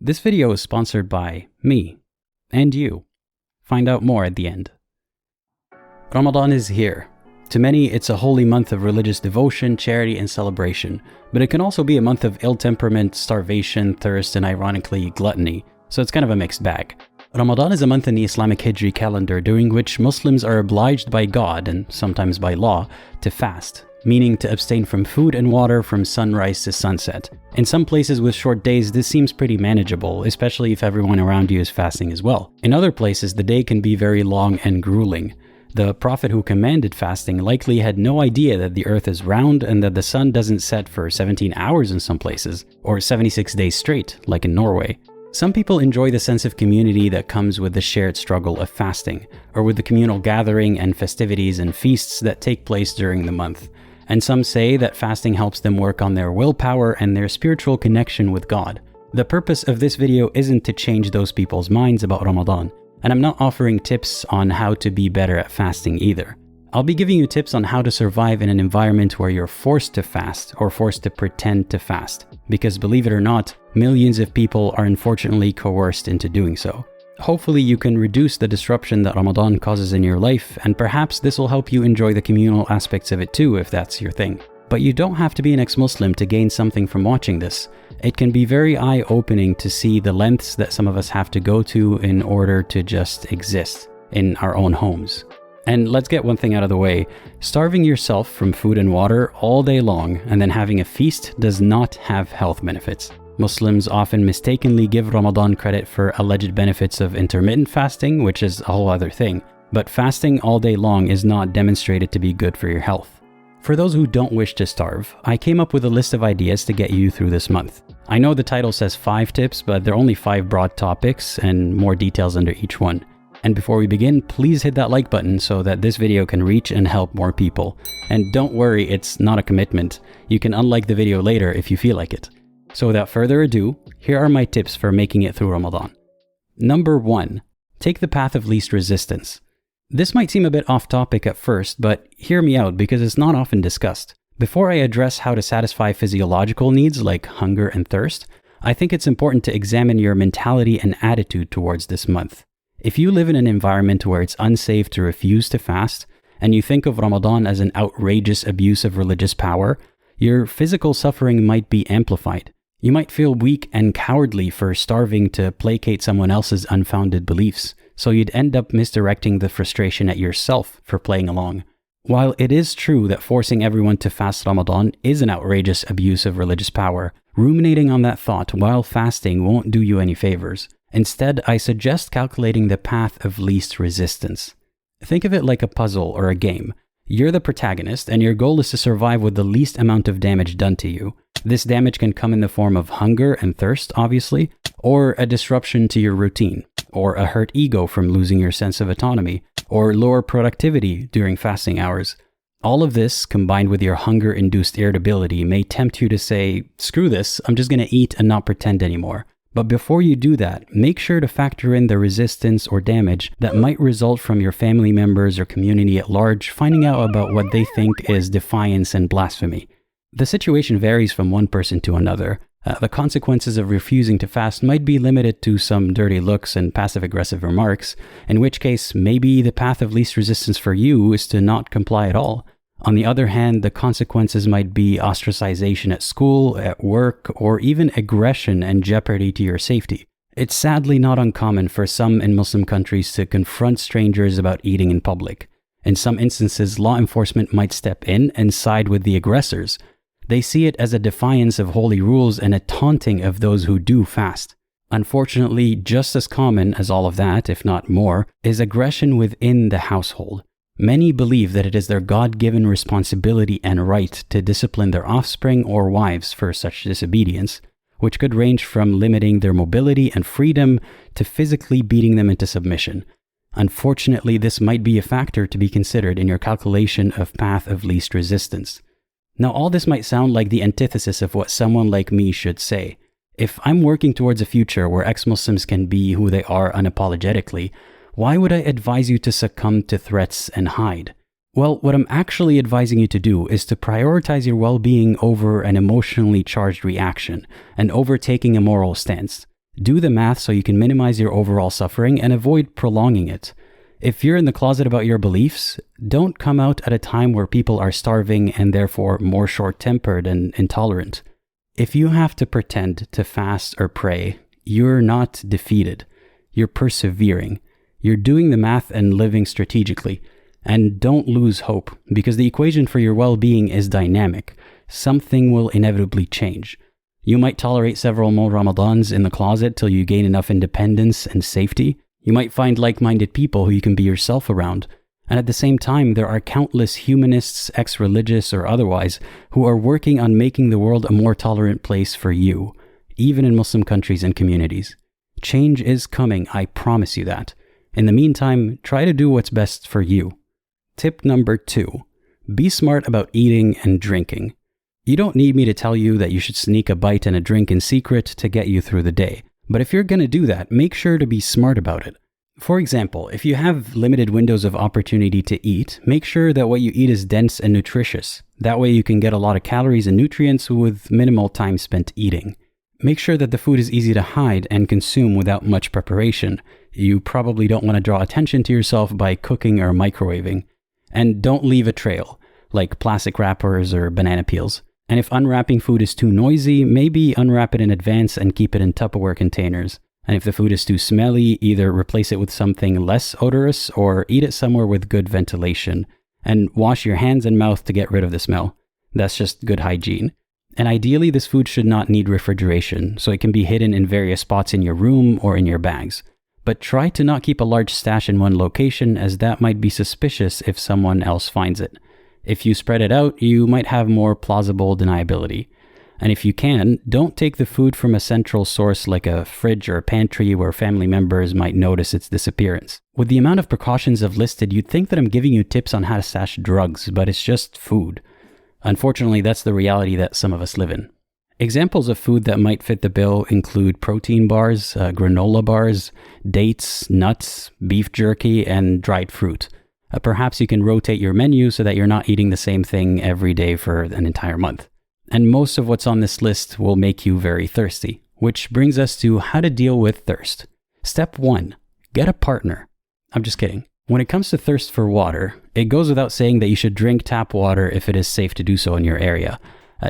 This video is sponsored by me and you. Find out more at the end. Ramadan is here. To many, it's a holy month of religious devotion, charity, and celebration, but it can also be a month of ill temperament, starvation, thirst, and ironically, gluttony, so it's kind of a mixed bag. Ramadan is a month in the Islamic Hijri calendar during which Muslims are obliged by God, and sometimes by law, to fast, meaning to abstain from food and water from sunrise to sunset. In some places with short days, this seems pretty manageable, especially if everyone around you is fasting as well. In other places, the day can be very long and grueling. The Prophet who commanded fasting likely had no idea that the earth is round and that the sun doesn't set for 17 hours in some places, or 76 days straight, like in Norway. Some people enjoy the sense of community that comes with the shared struggle of fasting, or with the communal gathering and festivities and feasts that take place during the month. And some say that fasting helps them work on their willpower and their spiritual connection with God. The purpose of this video isn't to change those people's minds about Ramadan, and I'm not offering tips on how to be better at fasting either. I'll be giving you tips on how to survive in an environment where you're forced to fast or forced to pretend to fast, because believe it or not, millions of people are unfortunately coerced into doing so. Hopefully you can reduce the disruption that Ramadan causes in your life, and perhaps this will help you enjoy the communal aspects of it too if that's your thing. But you don't have to be an ex-Muslim to gain something from watching this. It can be very eye-opening to see the lengths that some of us have to go to in order to just exist in our own homes. And let's get one thing out of the way. Starving yourself from food and water all day long and then having a feast does not have health benefits. Muslims often mistakenly give Ramadan credit for alleged benefits of intermittent fasting, which is a whole other thing. But fasting all day long is not demonstrated to be good for your health. For those who don't wish to starve, I came up with a list of ideas to get you through this month. I know the title says 5 tips, but there are only 5 broad topics and more details under each one. And before we begin, please hit that like button so that this video can reach and help more people. And don't worry, it's not a commitment. You can unlike the video later if you feel like it. So without further ado, here are my tips for making it through Ramadan. Number 1. Take the path of least resistance. This might seem a bit off topic at first, but hear me out because it's not often discussed. Before I address how to satisfy physiological needs like hunger and thirst, I think it's important to examine your mentality and attitude towards this month. If you live in an environment where it's unsafe to refuse to fast, and you think of Ramadan as an outrageous abuse of religious power, your physical suffering might be amplified. You might feel weak and cowardly for starving to placate someone else's unfounded beliefs, so you'd end up misdirecting the frustration at yourself for playing along. While it is true that forcing everyone to fast Ramadan is an outrageous abuse of religious power, ruminating on that thought while fasting won't do you any favors. Instead, I suggest calculating the path of least resistance. Think of it like a puzzle or a game. You're the protagonist, and your goal is to survive with the least amount of damage done to you. This damage can come in the form of hunger and thirst, obviously, or a disruption to your routine, or a hurt ego from losing your sense of autonomy, or lower productivity during fasting hours. All of this, combined with your hunger-induced irritability, may tempt you to say, screw this, I'm just going to eat and not pretend anymore. But before you do that, make sure to factor in the resistance or damage that might result from your family members or community at large finding out about what they think is defiance and blasphemy. The situation varies from one person to another. The consequences of refusing to fast might be limited to some dirty looks and passive-aggressive remarks, in which case maybe the path of least resistance for you is to not comply at all. On the other hand, the consequences might be ostracization at school, at work, or even aggression and jeopardy to your safety. It's sadly not uncommon for some in Muslim countries to confront strangers about eating in public. In some instances, law enforcement might step in and side with the aggressors. They see it as a defiance of holy rules and a taunting of those who do fast. Unfortunately, just as common as all of that, if not more, is aggression within the household. Many believe that it is their God-given responsibility and right to discipline their offspring or wives for such disobedience, which could range from limiting their mobility and freedom to physically beating them into submission. Unfortunately, this might be a factor to be considered in your calculation of path of least resistance. Now, all this might sound like the antithesis of what someone like me should say. If I'm working towards a future where ex-Muslims can be who they are unapologetically, why would I advise you to succumb to threats and hide? Well, what I'm actually advising you to do is to prioritize your well-being over an emotionally charged reaction and over taking a moral stance. Do the math so you can minimize your overall suffering and avoid prolonging it. If you're in the closet about your beliefs, don't come out at a time where people are starving and therefore more short-tempered and intolerant. If you have to pretend to fast or pray, you're not defeated. You're persevering. You're doing the math and living strategically. And don't lose hope, because the equation for your well-being is dynamic. Something will inevitably change. You might tolerate several more Ramadans in the closet till you gain enough independence and safety. You might find like-minded people who you can be yourself around. And at the same time, there are countless humanists, ex-religious or otherwise, who are working on making the world a more tolerant place for you, even in Muslim countries and communities. Change is coming, I promise you that. In the meantime, try to do what's best for you. Tip number 2, be smart about eating and drinking. You don't need me to tell you that you should sneak a bite and a drink in secret to get you through the day. But if you're going to do that, make sure to be smart about it. For example, if you have limited windows of opportunity to eat, make sure that what you eat is dense and nutritious. That way you can get a lot of calories and nutrients with minimal time spent eating. Make sure that the food is easy to hide and consume without much preparation. You probably don't want to draw attention to yourself by cooking or microwaving. And don't leave a trail, like plastic wrappers or banana peels. And if unwrapping food is too noisy, maybe unwrap it in advance and keep it in Tupperware containers. And if the food is too smelly, either replace it with something less odorous or eat it somewhere with good ventilation. And wash your hands and mouth to get rid of the smell. That's just good hygiene. And ideally, this food should not need refrigeration, so it can be hidden in various spots in your room or in your bags. But try to not keep a large stash in one location, as that might be suspicious if someone else finds it. If you spread it out, you might have more plausible deniability. And if you can, don't take the food from a central source like a fridge or a pantry where family members might notice its disappearance. With the amount of precautions I've listed, you'd think that I'm giving you tips on how to stash drugs, but it's just food. Unfortunately, that's the reality that some of us live in. Examples of food that might fit the bill include protein bars, granola bars, dates, nuts, beef jerky, and dried fruit. Perhaps you can rotate your menu so that you're not eating the same thing every day for an entire month. And most of what's on this list will make you very thirsty, which brings us to how to deal with thirst. Step 1, get a partner. I'm just kidding. When it comes to thirst for water, it goes without saying that you should drink tap water if it is safe to do so in your area.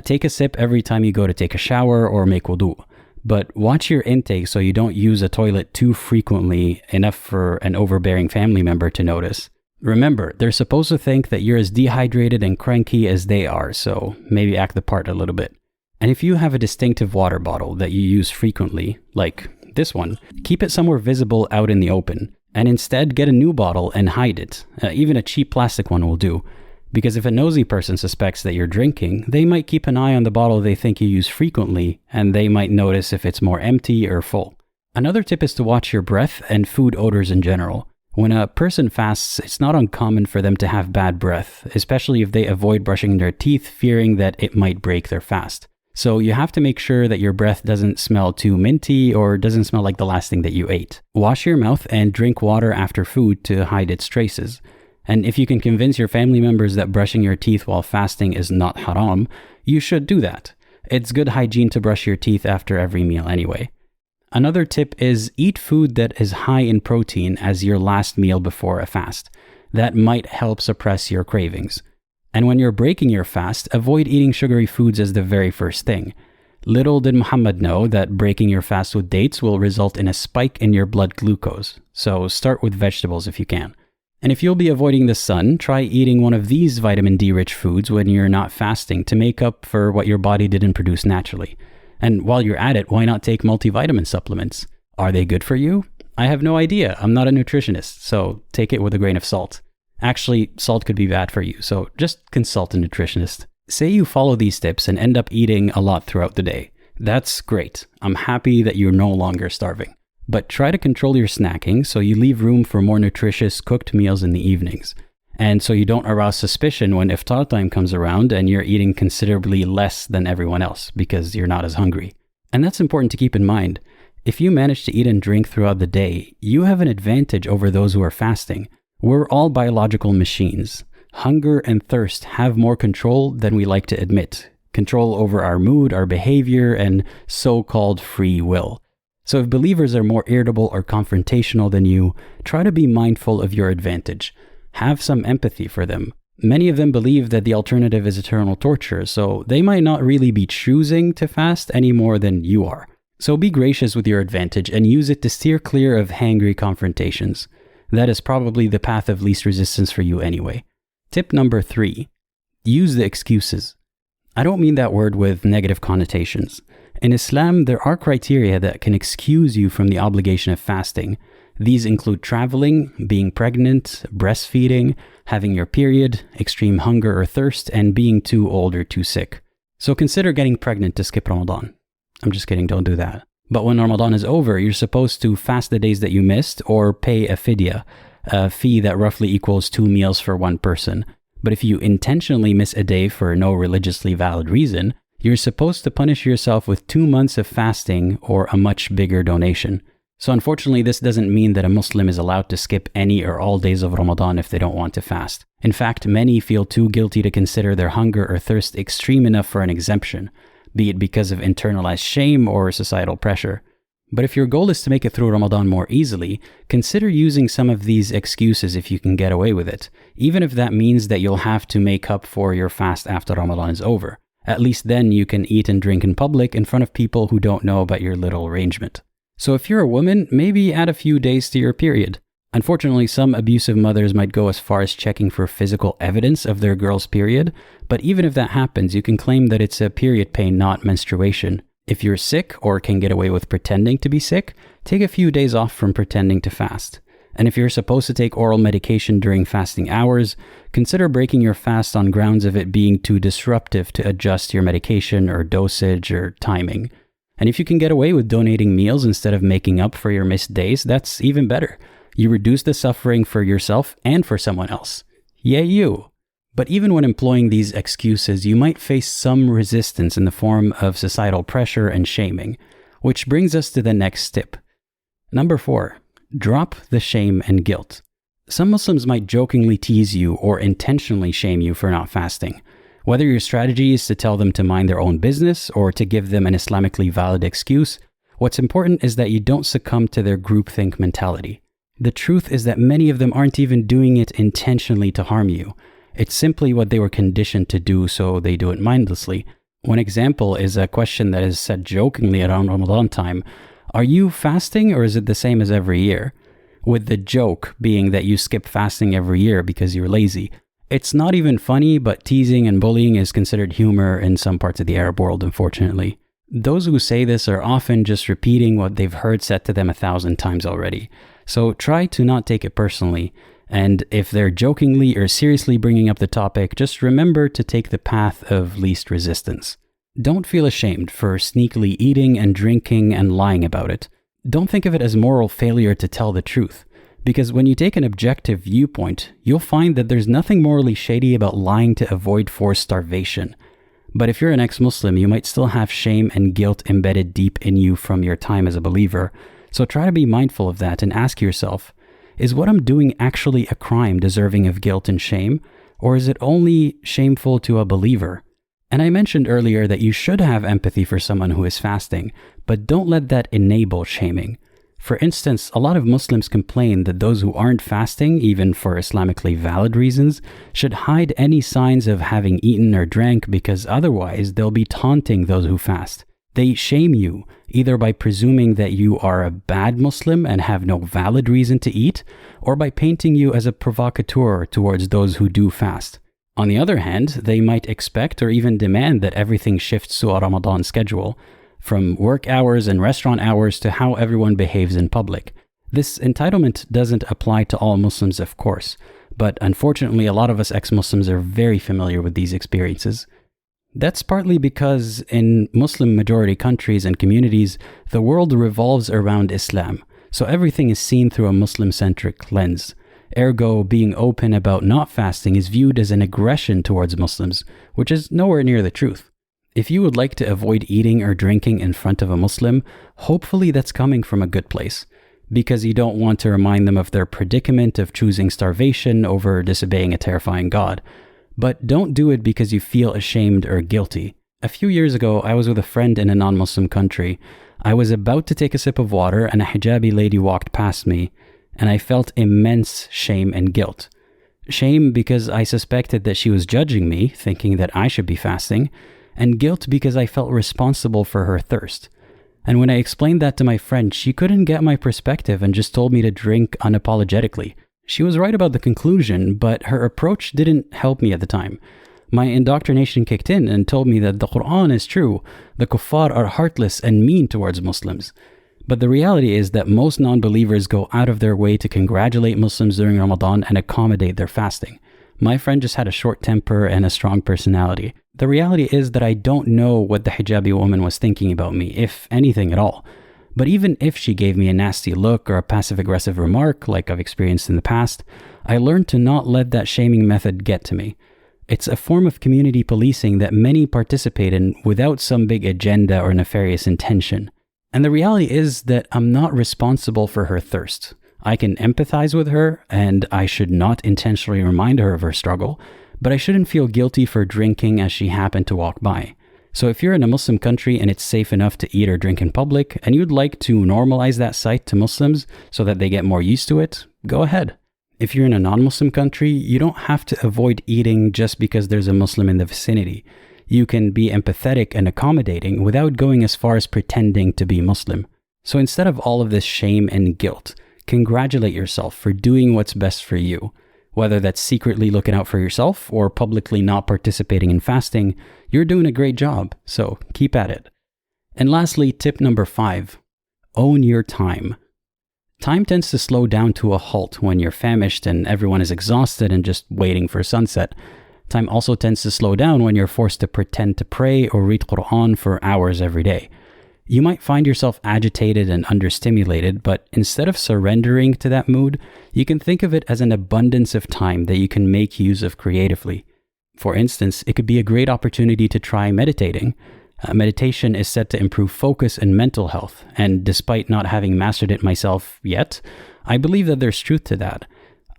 Take a sip every time you go to take a shower or make wudu. But watch your intake so you don't use a toilet too frequently, enough for an overbearing family member to notice. Remember, they're supposed to think that you're as dehydrated and cranky as they are, so maybe act the part a little bit. And if you have a distinctive water bottle that you use frequently, like this one, keep it somewhere visible out in the open. And instead get a new bottle and hide it. Even a cheap plastic one will do. Because if a nosy person suspects that you're drinking, they might keep an eye on the bottle they think you use frequently, and they might notice if it's more empty or full. Another tip is to watch your breath and food odors in general. When a person fasts, it's not uncommon for them to have bad breath, especially if they avoid brushing their teeth, fearing that it might break their fast. So you have to make sure that your breath doesn't smell too minty or doesn't smell like the last thing that you ate. Wash your mouth and drink water after food to hide its traces. And if you can convince your family members that brushing your teeth while fasting is not haram, you should do that. It's good hygiene to brush your teeth after every meal anyway. Another tip is eat food that is high in protein as your last meal before a fast. That might help suppress your cravings. And when you're breaking your fast, avoid eating sugary foods as the very first thing. Little did Muhammad know that breaking your fast with dates will result in a spike in your blood glucose. So start with vegetables if you can. And if you'll be avoiding the sun, try eating one of these vitamin D-rich foods when you're not fasting to make up for what your body didn't produce naturally. And while you're at it, why not take multivitamin supplements? Are they good for you? I have no idea. I'm not a nutritionist, so take it with a grain of salt. Actually, salt could be bad for you, so just consult a nutritionist. Say you follow these tips and end up eating a lot throughout the day. That's great. I'm happy that you're no longer starving. But try to control your snacking so you leave room for more nutritious cooked meals in the evenings. And so you don't arouse suspicion when iftar time comes around and you're eating considerably less than everyone else because you're not as hungry. And that's important to keep in mind. If you manage to eat and drink throughout the day, you have an advantage over those who are fasting. We're all biological machines. Hunger and thirst have more control than we like to admit. Control over our mood, our behavior, and so-called free will. So if believers are more irritable or confrontational than you, try to be mindful of your advantage. Have some empathy for them. Many of them believe that the alternative is eternal torture, so they might not really be choosing to fast any more than you are. So be gracious with your advantage and use it to steer clear of hangry confrontations. That is probably the path of least resistance for you anyway. Tip number 3. Use the excuses. I don't mean that word with negative connotations. In Islam, there are criteria that can excuse you from the obligation of fasting. These include traveling, being pregnant, breastfeeding, having your period, extreme hunger or thirst, and being too old or too sick. So consider getting pregnant to skip Ramadan. I'm just kidding, don't do that. But when Ramadan is over, you're supposed to fast the days that you missed or pay a fidya, a fee that roughly equals 2 meals for one person. But if you intentionally miss a day for no religiously valid reason, you're supposed to punish yourself with 2 months of fasting or a much bigger donation. So unfortunately, this doesn't mean that a Muslim is allowed to skip any or all days of Ramadan if they don't want to fast. In fact, many feel too guilty to consider their hunger or thirst extreme enough for an exemption, be it because of internalized shame or societal pressure. But if your goal is to make it through Ramadan more easily, consider using some of these excuses if you can get away with it, even if that means that you'll have to make up for your fast after Ramadan is over. At least then you can eat and drink in public in front of people who don't know about your little arrangement. So if you're a woman, maybe add a few days to your period. Unfortunately, some abusive mothers might go as far as checking for physical evidence of their girl's period, but even if that happens, you can claim that it's a period pain, not menstruation. If you're sick or can get away with pretending to be sick, take a few days off from pretending to fast. And if you're supposed to take oral medication during fasting hours, consider breaking your fast on grounds of it being too disruptive to adjust your medication or dosage or timing. And if you can get away with donating meals instead of making up for your missed days, that's even better. You reduce the suffering for yourself and for someone else. Yay you! But even when employing these excuses, you might face some resistance in the form of societal pressure and shaming, which brings us to the next tip. Number 4, drop the shame and guilt. Some Muslims might jokingly tease you or intentionally shame you for not fasting. Whether your strategy is to tell them to mind their own business or to give them an Islamically valid excuse, what's important is that you don't succumb to their groupthink mentality. The truth is that many of them aren't even doing it intentionally to harm you. It's simply what they were conditioned to do, so they do it mindlessly. One example is a question that is said jokingly around Ramadan time. Are you fasting or is it the same as every year? With the joke being that you skip fasting every year because you're lazy. It's not even funny, but teasing and bullying is considered humor in some parts of the Arab world, unfortunately. Those who say this are often just repeating what they've heard said to them 1,000 times already. So try to not take it personally. And if they're jokingly or seriously bringing up the topic, just remember to take the path of least resistance. Don't feel ashamed for sneakily eating and drinking and lying about it. Don't think of it as moral failure to tell the truth. Because when you take an objective viewpoint, you'll find that there's nothing morally shady about lying to avoid forced starvation. But if you're an ex-Muslim, you might still have shame and guilt embedded deep in you from your time as a believer. So try to be mindful of that and ask yourself, is what I'm doing actually a crime deserving of guilt and shame? Or is it only shameful to a believer? And I mentioned earlier that you should have empathy for someone who is fasting, but don't let that enable shaming. For instance, a lot of Muslims complain that those who aren't fasting, even for Islamically valid reasons, should hide any signs of having eaten or drank because otherwise they'll be taunting those who fast. They shame you, either by presuming that you are a bad Muslim and have no valid reason to eat, or by painting you as a provocateur towards those who do fast. On the other hand, they might expect or even demand that everything shifts to a Ramadan schedule, from work hours and restaurant hours to how everyone behaves in public. This entitlement doesn't apply to all Muslims, of course, but unfortunately a lot of us ex-Muslims are very familiar with these experiences. That's partly because in Muslim majority countries and communities, the world revolves around Islam, so everything is seen through a Muslim-centric lens. Ergo, being open about not fasting is viewed as an aggression towards Muslims, which is nowhere near the truth. If you would like to avoid eating or drinking in front of a Muslim, hopefully that's coming from a good place, because you don't want to remind them of their predicament of choosing starvation over disobeying a terrifying God. But don't do it because you feel ashamed or guilty. A few years ago, I was with a friend in a non-Muslim country. I was about to take a sip of water and a hijabi lady walked past me, and I felt immense shame and guilt. Shame because I suspected that she was judging me, thinking that I should be fasting, and guilt because I felt responsible for her thirst. And when I explained that to my friend, she couldn't get my perspective and just told me to drink unapologetically. She was right about the conclusion, but her approach didn't help me at the time. My indoctrination kicked in and told me that the Quran is true, the kuffar are heartless and mean towards Muslims. But the reality is that most non-believers go out of their way to congratulate Muslims during Ramadan and accommodate their fasting. My friend just had a short temper and a strong personality. The reality is that I don't know what the hijabi woman was thinking about me, if anything at all. But even if she gave me a nasty look or a passive-aggressive remark, like I've experienced in the past, I learned to not let that shaming method get to me. It's a form of community policing that many participate in without some big agenda or nefarious intention. And the reality is that I'm not responsible for her thirst. I can empathize with her, and I should not intentionally remind her of her struggle, but I shouldn't feel guilty for drinking as she happened to walk by. So if you're in a Muslim country and it's safe enough to eat or drink in public, and you'd like to normalize that sight to Muslims so that they get more used to it, go ahead. If you're in a non-Muslim country, you don't have to avoid eating just because there's a Muslim in the vicinity. You can be empathetic and accommodating without going as far as pretending to be Muslim. So instead of all of this shame and guilt, congratulate yourself for doing what's best for you. Whether that's secretly looking out for yourself or publicly not participating in fasting, you're doing a great job, so keep at it. And lastly, tip number 5, own your time. Time tends to slow down to a halt when you're famished and everyone is exhausted and just waiting for sunset. Time also tends to slow down when you're forced to pretend to pray or read Quran for hours every day. You might find yourself agitated and understimulated, but instead of surrendering to that mood, you can think of it as an abundance of time that you can make use of creatively. For instance, it could be a great opportunity to try meditating. Meditation is said to improve focus and mental health, and despite not having mastered it myself yet, I believe that there's truth to that.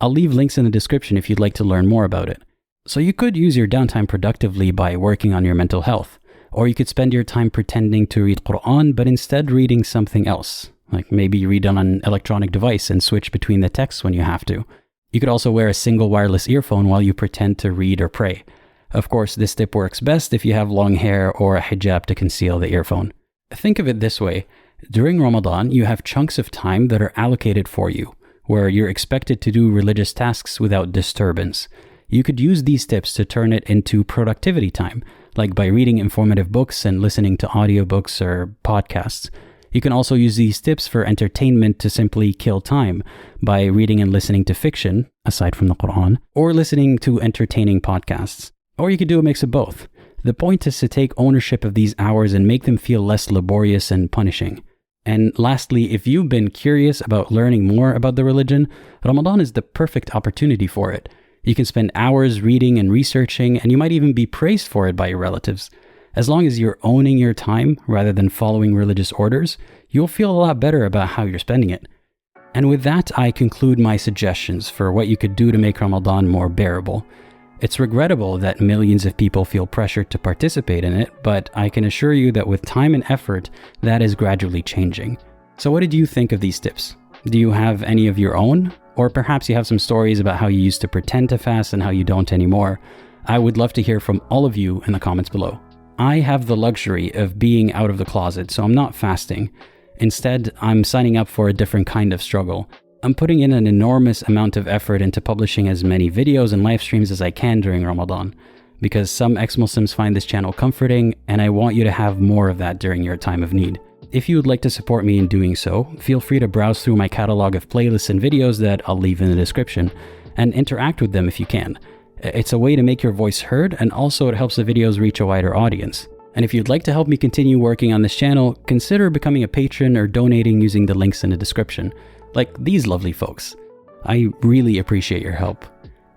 I'll leave links in the description if you'd like to learn more about it. So you could use your downtime productively by working on your mental health. Or you could spend your time pretending to read Quran, but instead reading something else. Like maybe read on an electronic device and switch between the texts when you have to. You could also wear a single wireless earphone while you pretend to read or pray. Of course, this tip works best if you have long hair or a hijab to conceal the earphone. Think of it this way. During Ramadan, you have chunks of time that are allocated for you, where you're expected to do religious tasks without disturbance. You could use these tips to turn it into productivity time, like by reading informative books and listening to audiobooks or podcasts. You can also use these tips for entertainment to simply kill time by reading and listening to fiction, aside from the Quran, or listening to entertaining podcasts. Or you could do a mix of both. The point is to take ownership of these hours and make them feel less laborious and punishing. And lastly, if you've been curious about learning more about the religion, Ramadan is the perfect opportunity for it. You can spend hours reading and researching, and you might even be praised for it by your relatives. As long as you're owning your time rather than following religious orders, you'll feel a lot better about how you're spending it. And with that, I conclude my suggestions for what you could do to make Ramadan more bearable. It's regrettable that millions of people feel pressured to participate in it, but I can assure you that with time and effort, that is gradually changing. So what did you think of these tips? Do you have any of your own? Or perhaps you have some stories about how you used to pretend to fast and how you don't anymore. I would love to hear from all of you in the comments below. I have the luxury of being out of the closet, so I'm not fasting. Instead, I'm signing up for a different kind of struggle. I'm putting in an enormous amount of effort into publishing as many videos and live streams as I can during Ramadan, because some ex-Muslims find this channel comforting, and I want you to have more of that during your time of need. If you would like to support me in doing so, feel free to browse through my catalog of playlists and videos that I'll leave in the description, and interact with them if you can. It's a way to make your voice heard, and also it helps the videos reach a wider audience. And if you'd like to help me continue working on this channel, consider becoming a patron or donating using the links in the description, like these lovely folks. I really appreciate your help.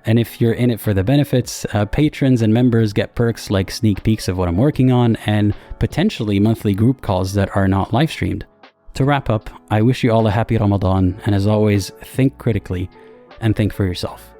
And if you're in it for the benefits, patrons and members get perks like sneak peeks of what I'm working on and potentially monthly group calls that are not live streamed. To wrap up, I wish you all a happy Ramadan, and as always, think critically and think for yourself.